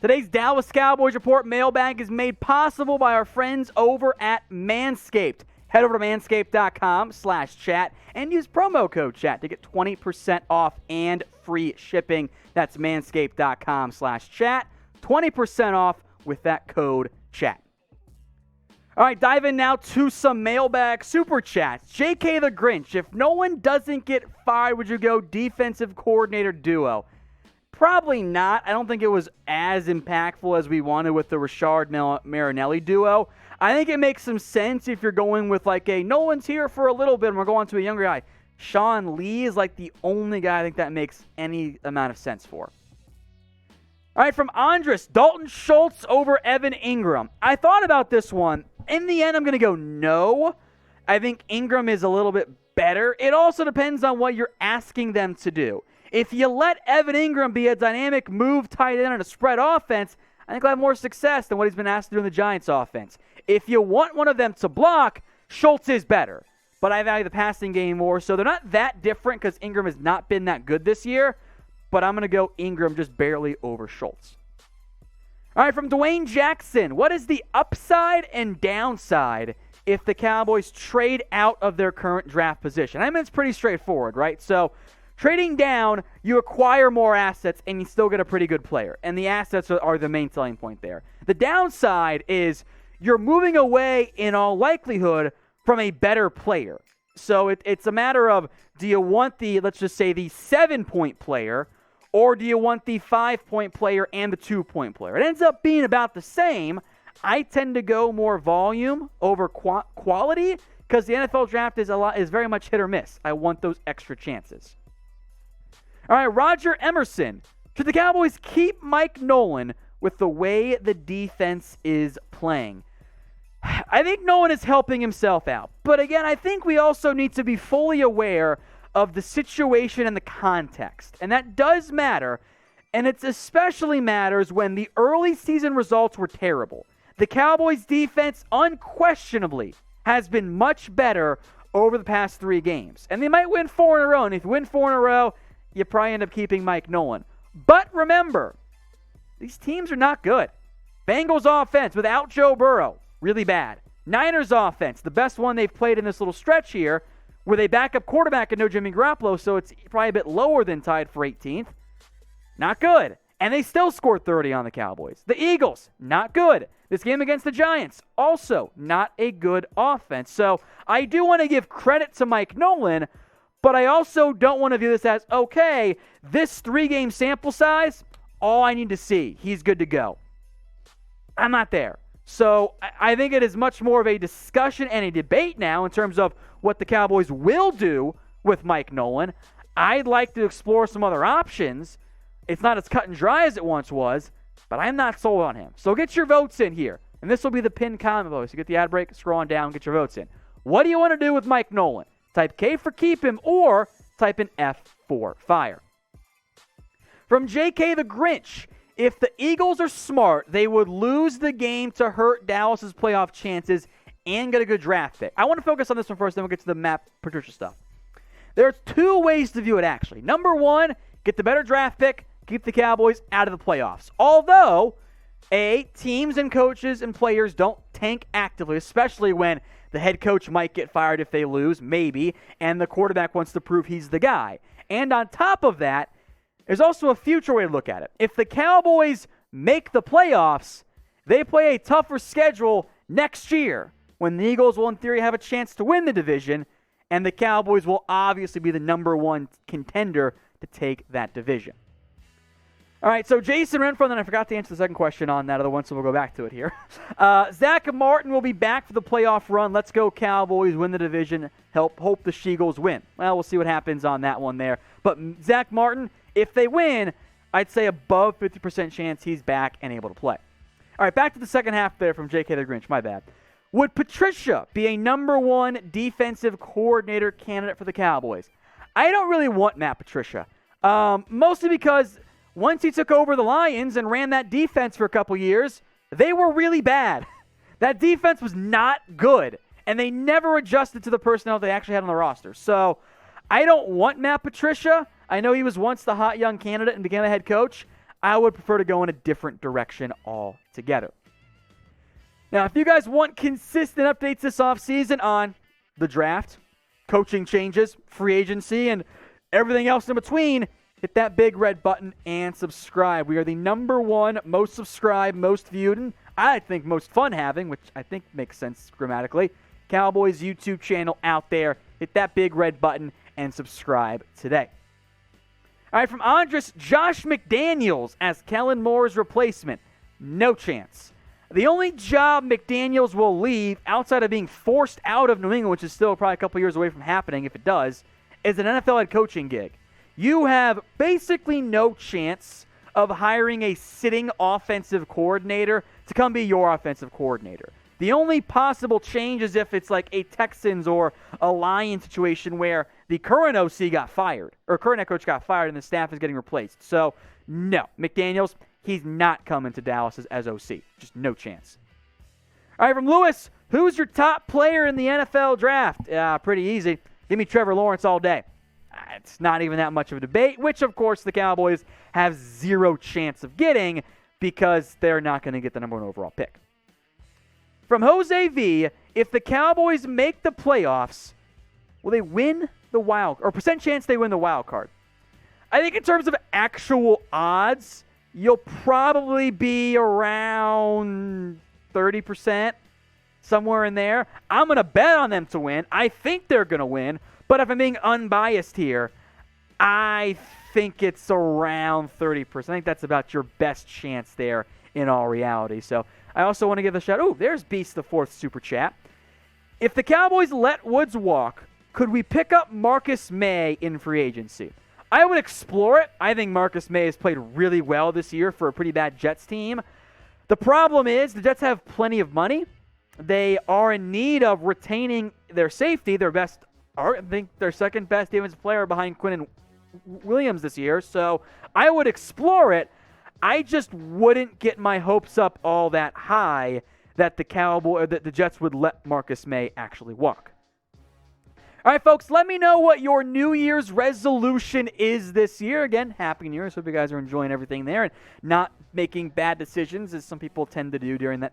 Today's Dallas Cowboys Report Mailbag is made possible by our friends over at Manscaped. Head over to manscaped.com/chat and use promo code chat to get 20% off and free shipping. That's manscaped.com/chat. 20% off with that code chat. All right, dive in now to some mailbag super chats. JK the Grinch, if Nolan doesn't get fired, would you go defensive coordinator duo? Probably not. I don't think it was as impactful as we wanted with the Rashard Marinelli duo. I think it makes some sense if you're going with like a Nolan's here for a little bit and we're going to a younger guy. Sean Lee is like the only guy I think that makes any amount of sense for. All right, from Andres, Dalton Schultz over Evan Engram. I thought about this one. In the end, I'm going to go no. I think Engram is a little bit better. It also depends on what you're asking them to do. If you let Evan Engram be a dynamic move tight end on a spread offense, I think he'll have more success than what he's been asked to do in the Giants offense. If you want one of them to block, Schultz is better. But I value the passing game more, so they're not that different because Engram has not been that good this year. But I'm going to go Engram just barely over Schultz. All right, from Dwayne Jackson, what is the upside and downside if the Cowboys trade out of their current draft position? I mean, it's pretty straightforward, right? So trading down, you acquire more assets and you still get a pretty good player. And the assets are the main selling point there. The downside is you're moving away, in all likelihood, from a better player. So it's a matter of, do you want the, let's just say, the 7-point player, or do you want the 5-point player and the 2-point player? It ends up being about the same. I tend to go more volume over quality because the NFL draft is very much hit or miss. I want those extra chances. All right, Roger Emerson. Should the Cowboys keep Mike Nolan with the way the defense is playing? I think Nolan is helping himself out. But again, I think we also need to be fully aware of the situation and the context. And that does matter. And it especially matters when the early season results were terrible. The Cowboys defense unquestionably has been much better over the past 3 games. And they might win 4 in a row. And if you win 4 in a row, you probably end up keeping Mike Nolan. But remember, these teams are not good. Bengals offense without Joe Burrow, really bad. Niners offense, the best one they've played in this little stretch here, with a backup quarterback and no Jimmy Garoppolo, so it's probably a bit lower than tied for 18th. Not good. And they still scored 30 on the Cowboys. The Eagles, not good. This game against the Giants, also not a good offense. So I do want to give credit to Mike Nolan, but I also don't want to view this as, okay, this 3-game sample size, all I need to see, he's good to go. I'm not there. So I think it is much more of a discussion and a debate now in terms of what the Cowboys will do with Mike Nolan. I'd like to explore some other options. It's not as cut and dry as it once was, but I'm not sold on him. So get your votes in here. And this will be the pinned comment vote. So get the ad break, scroll on down, get your votes in. What do you want to do with Mike Nolan? Type K for keep him or type in F for fire. From JK the Grinch, if the Eagles are smart, they would lose the game to hurt Dallas's playoff chances and get a good draft pick. I want to focus on this one first, then we'll get to the Matt Patricia stuff. There are 2 ways to view it, actually. Number 1, get the better draft pick, keep the Cowboys out of the playoffs. Although, teams and coaches and players don't tank actively, especially when the head coach might get fired if they lose, maybe, and the quarterback wants to prove he's the guy. And on top of that, there's also a future way to look at it. If the Cowboys make the playoffs, they play a tougher schedule next year when the Eagles will, in theory, have a chance to win the division, and the Cowboys will obviously be the number 1 contender to take that division. All right, so Jason Renfro, and then I forgot to answer the second question on that other one, so we'll go back to it here. Zack Martin will be back for the playoff run. Let's go Cowboys, win the division, hope the She-Eagles win. Well, we'll see what happens on that one there. But Zack Martin, if they win, I'd say above 50% chance he's back and able to play. All right, back to the second half there from JK the Grinch, my bad. Would Patricia be a number 1 defensive coordinator candidate for the Cowboys? I don't really want Matt Patricia, mostly because once he took over the Lions and ran that defense for a couple years, they were really bad. That defense was not good, and they never adjusted to the personnel they actually had on the roster. So I don't want Matt Patricia. I know he was once the hot young candidate and became a head coach. I would prefer to go in a different direction altogether. Now, if you guys want consistent updates this offseason on the draft, coaching changes, free agency, and everything else in between, hit that big red button and subscribe. We are the #1 most subscribed, most viewed, and I think most fun having, which I think makes sense grammatically, Cowboys YouTube channel out there. Hit that big red button and subscribe today. All right, from Andres, Josh McDaniels as Kellen Moore's replacement. No chance. The only job McDaniels will leave outside of being forced out of New England, which is still probably a couple years away from happening if it does, is an NFL head coaching gig. You have basically no chance of hiring a sitting offensive coordinator to come be your offensive coordinator. The only possible change is if it's like a Texans or a Lions situation where the current OC got fired, or current head coach got fired and the staff is getting replaced. So, no, McDaniels, he's not coming to Dallas as OC. Just no chance. All right, from Lewis, who's your top player in the NFL draft? Pretty easy. Give me Trevor Lawrence all day. It's not even that much of a debate, which, of course, the Cowboys have zero chance of getting because they're not going to get the #1 overall pick. From Jose V, if the Cowboys make the playoffs, will they win the wild, or percent chance they win the wild card? I think in terms of actual odds, you'll probably be around 30%, somewhere in there. I'm going to bet on them to win. I think they're going to win, but if I'm being unbiased here, I think it's around 30%. I think that's about your best chance there in all reality. So I also want to give a shout. Oh, there's Beast the 4th super chat. If the Cowboys let Woods walk, could we pick up Marcus Maye in free agency? I would explore it. I think Marcus Maye has played really well this year for a pretty bad Jets team. The problem is the Jets have plenty of money. They are in need of retaining their safety, I think their second best defensive player behind Quinnen Williams this year. So I would explore it. I just wouldn't get my hopes up all that high that the Jets would let Marcus Maye actually walk. All right, folks, let me know what your New Year's resolution is this year. Again, Happy New Year. So hope you guys are enjoying everything there and not making bad decisions as some people tend to do during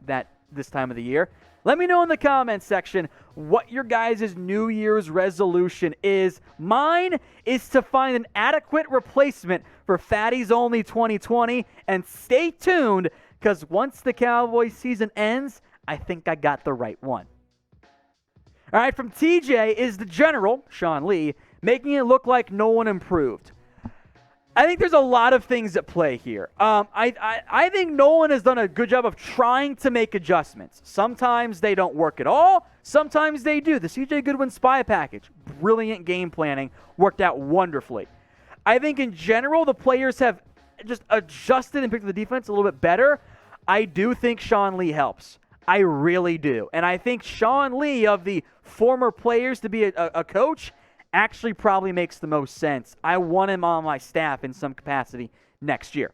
this time of the year. Let me know in the comments section what your guys' New Year's resolution is. Mine is to find an adequate replacement for Fatty's Only 2020. And stay tuned, because once the Cowboys season ends, I think I got the right one. All right, from TJ, is the general, Sean Lee, making it look like no one improved? I think there's a lot of things at play here. I think Nolan has done a good job of trying to make adjustments. Sometimes they don't work at all. Sometimes they do. The C.J. Goodwin spy package, brilliant game planning, worked out wonderfully. I think in general the players have just adjusted and picked the defense a little bit better. I do think Sean Lee helps. I really do. And I think Sean Lee, of the former players to be a coach, actually probably makes the most sense. I want him on my staff in some capacity next year.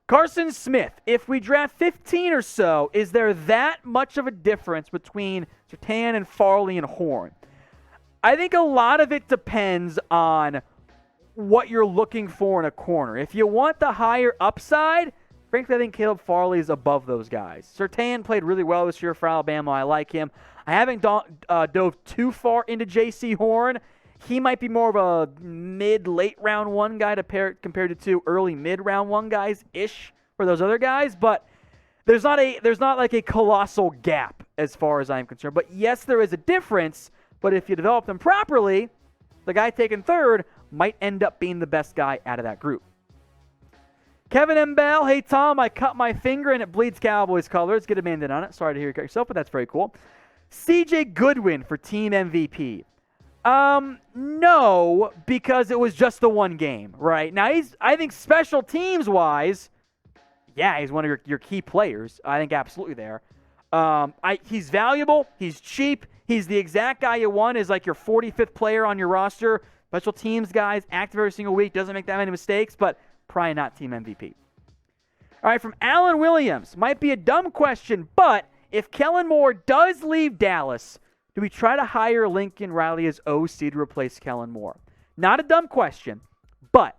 Carson Smith, if we draft 15 or so, is there that much of a difference between Surtain and Farley and Horn? I think a lot of it depends on what you're looking for in a corner. If you want the higher upside, frankly, I think Caleb Farley is above those guys. Surtain played really well this year for Alabama. I like him. I haven't dove too far into Jaycee Horn. He might be more of a mid-late round one guy compared to two early mid-round one guys-ish for those other guys. But there's not like a colossal gap as far as I'm concerned. But yes, there is a difference. But if you develop them properly, the guy taken third might end up being the best guy out of that group. Kevin M. Bell, hey Tom, I cut my finger and it bleeds Cowboys colors. Get a man on it. Sorry to hear you cut yourself, but that's very cool. CJ Goodwin for team MVP. No, because it was just the one game, right? Now, I think special teams-wise, yeah, he's one of your key players. I think absolutely there. He's valuable. He's cheap. He's the exact guy you want as like your 45th player on your roster. Special teams guys, active every single week, doesn't make that many mistakes, but probably not team MVP. All right, from Alan Williams. Might be a dumb question, but if Kellen Moore does leave Dallas, do we try to hire Lincoln Riley as OC to replace Kellen Moore? Not a dumb question, but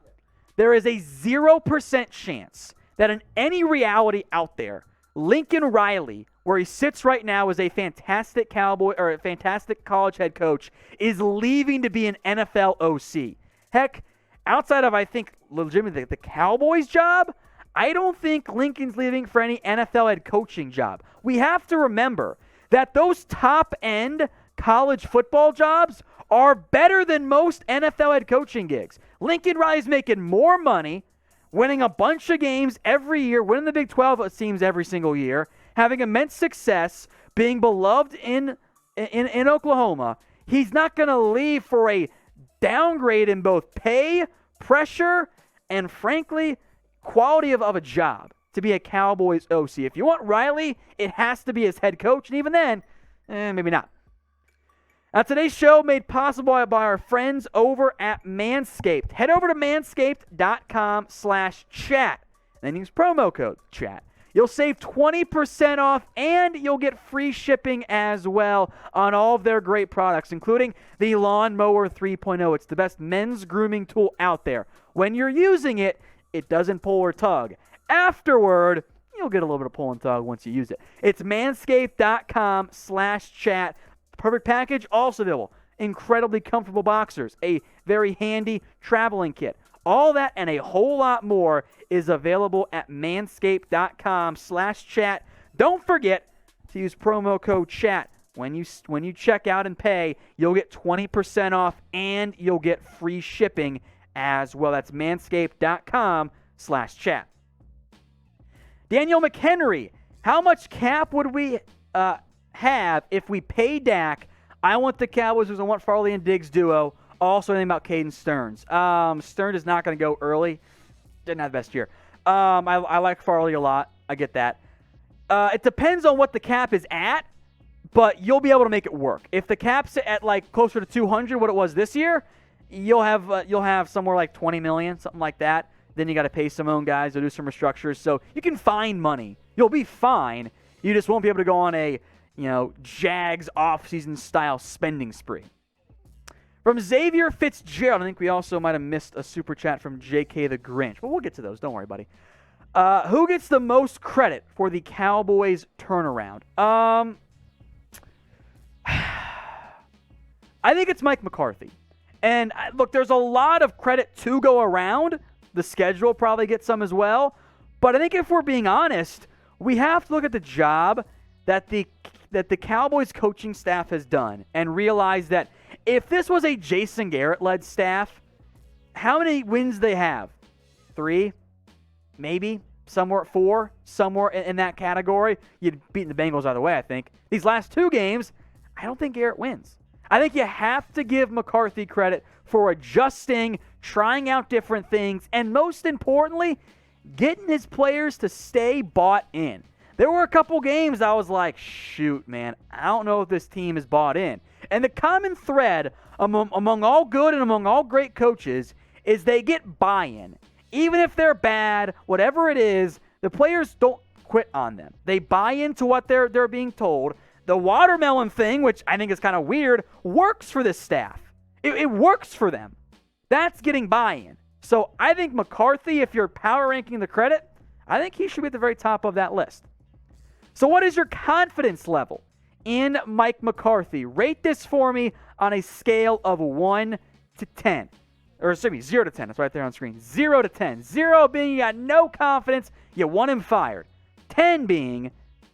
there is a 0% chance that in any reality out there, Lincoln Riley, where he sits right now as a fantastic Cowboy or a fantastic college head coach, is leaving to be an NFL OC. Heck, outside of, I think, legitimately the Cowboys job, I don't think Lincoln's leaving for any NFL head coaching job. We have to remember that those top-end college football jobs are better than most NFL head coaching gigs. Lincoln Riley's making more money, winning a bunch of games every year, winning the Big 12, it seems, every single year, having immense success, being beloved in Oklahoma. He's not going to leave for a downgrade in both pay, pressure, and, frankly, quality of a job to be a Cowboys OC. If you want Riley, it has to be his head coach, and even then, maybe not. Now, today's show made possible by our friends over at Manscaped. Head over to manscaped.com/chat. Then use promo code chat. You'll save 20% off, and you'll get free shipping as well on all of their great products, including the Lawnmower 3.0. It's the best men's grooming tool out there. When you're using it, it doesn't pull or tug. Afterward, you'll get a little bit of pull and tug once you use it. It's manscaped.com/chat. Perfect package, also available. Incredibly comfortable boxers, a very handy traveling kit. All that and a whole lot more is available at manscaped.com/chat. Don't forget to use promo code chat. When you check out and pay, you'll get 20% off and you'll get free shipping as well. That's manscaped.com/chat. Daniel McHenry, how much cap would we have if we pay Dak? I want the Cowboys because I want Farley and Diggs duo. Also, anything about Caden Stearns. Stearns is not going to go early. Didn't have the best year. I like Farley a lot. I get that. It depends on what the cap is at, but you'll be able to make it work. If the cap's at like closer to 200, what it was this year, you'll have somewhere like 20 million, something like that. Then you got to pay some own guys to do some restructures. So you can find money. You'll be fine. You just won't be able to go on a Jags offseason style spending spree. From Xavier Fitzgerald, I think we also might have missed a super chat from Jaycee the Grinch, but we'll get to those. Don't worry, buddy. Who gets the most credit for the Cowboys turnaround? I think it's Mike McCarthy. And look, there's a lot of credit to go around. The schedule probably gets some as well. But I think if we're being honest, we have to look at the job that the Cowboys coaching staff has done and realize that if this was a Jason Garrett-led staff, how many wins they have? 3? Maybe? Somewhere at 4? Somewhere in that category? You'd beaten the Bengals either way, I think. These last 2 games, I don't think Garrett wins. I think you have to give McCarthy credit for adjusting, trying out different things, and most importantly, getting his players to stay bought in. There were a couple games I was like, shoot, man, I don't know if this team is bought in. And the common thread among all good and among all great coaches is they get buy-in. Even if they're bad, whatever it is, the players don't quit on them. They buy into what they're being told. The watermelon thing, which I think is kind of weird, works for this staff. It works for them. That's getting buy-in. So I think McCarthy, if you're power ranking the credit, I think he should be at the very top of that list. So what is your confidence level in Mike McCarthy? Rate this for me on a scale of 1 to 10. Or excuse me, 0 to 10. It's right there on screen. 0 to 10. 0 being you got no confidence, you want him fired. 10 being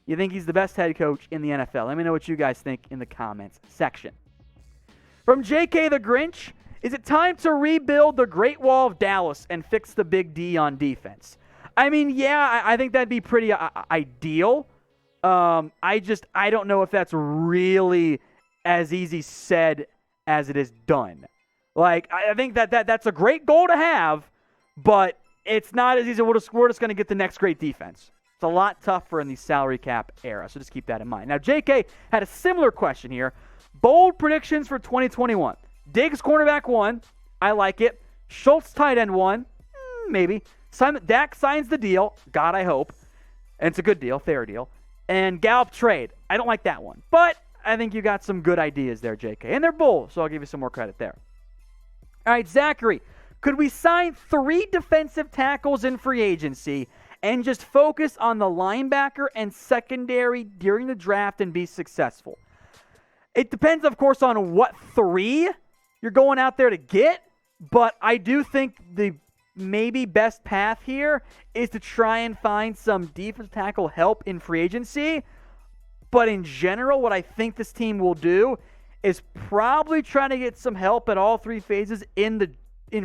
you think he's the best head coach in the NFL. Let me know what you guys think in the comments section. From Jaycee the Grinch, is it time to rebuild the Great Wall of Dallas and fix the Big D on defense? I mean, yeah, I think that'd be pretty ideal. I don't know if that's really as easy said as it is done. Like, I think that's a great goal to have, but it's not as easy. We're just going to get the next great defense. It's a lot tougher in the salary cap era, so just keep that in mind. Now, JK had a similar question here. Bold predictions for 2021. Diggs cornerback 1. I like it. Schultz tight end 1. Maybe. Dak signs the deal. God, I hope. And it's a good deal, fair deal. And Gallup trade. I don't like that one. But I think you got some good ideas there, JK. And they're bold, so I'll give you some more credit there. All right, Zachary. Could we sign 3 defensive tackles in free agency and just focus on the linebacker and secondary during the draft and be successful? It depends, of course, on what 3 you're going out there to get, but I do think the maybe best path here is to try and find some defensive tackle help in free agency. But in general, what I think this team will do is probably try to get some help at all 3 phases in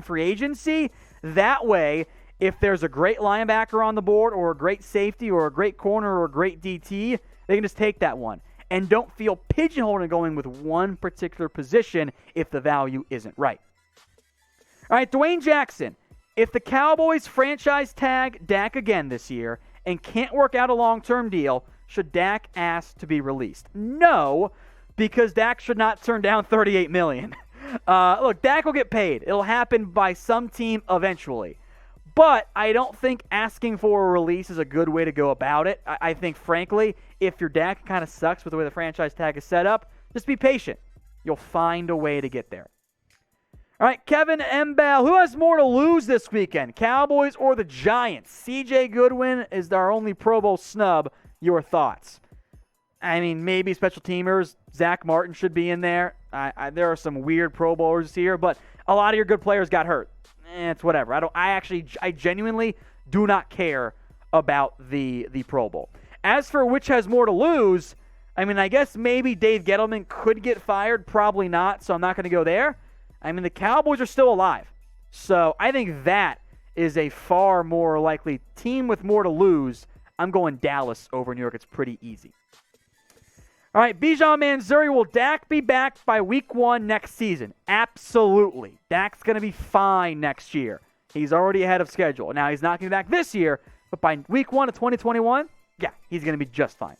free agency. That way, if there's a great linebacker on the board or a great safety or a great corner or a great DT, they can just take that one and don't feel pigeonholed and going with one particular position if the value isn't right. All right, Dwayne Jackson. If the Cowboys franchise tag Dak again this year and can't work out a long-term deal, should Dak ask to be released? No, because Dak should not turn down $38 million. Look, Dak will get paid. It'll happen by some team eventually. But I don't think asking for a release is a good way to go about it. I think, frankly, if your Dak kind of sucks with the way the franchise tag is set up, just be patient. You'll find a way to get there. All right, Kevin Mbell, who has more to lose this weekend, Cowboys or the Giants? CJ Goodwin is our only Pro Bowl snub. Your thoughts? I mean, maybe special teamers. Zack Martin should be in there. There are some weird Pro Bowlers here, but a lot of your good players got hurt. It's whatever. I genuinely do not care about the Pro Bowl. As for which has more to lose, I mean, I guess maybe Dave Gettleman could get fired. Probably not, so I'm not going to go there. I mean, the Cowboys are still alive. So I think that is a far more likely team with more to lose. I'm going Dallas over New York. It's pretty easy. All right, Bijan Manzuri, will Dak be back by week 1 next season? Absolutely. Dak's going to be fine next year. He's already ahead of schedule. Now, he's not going to be back this year, but by week 1 of 2021, yeah, he's going to be just fine.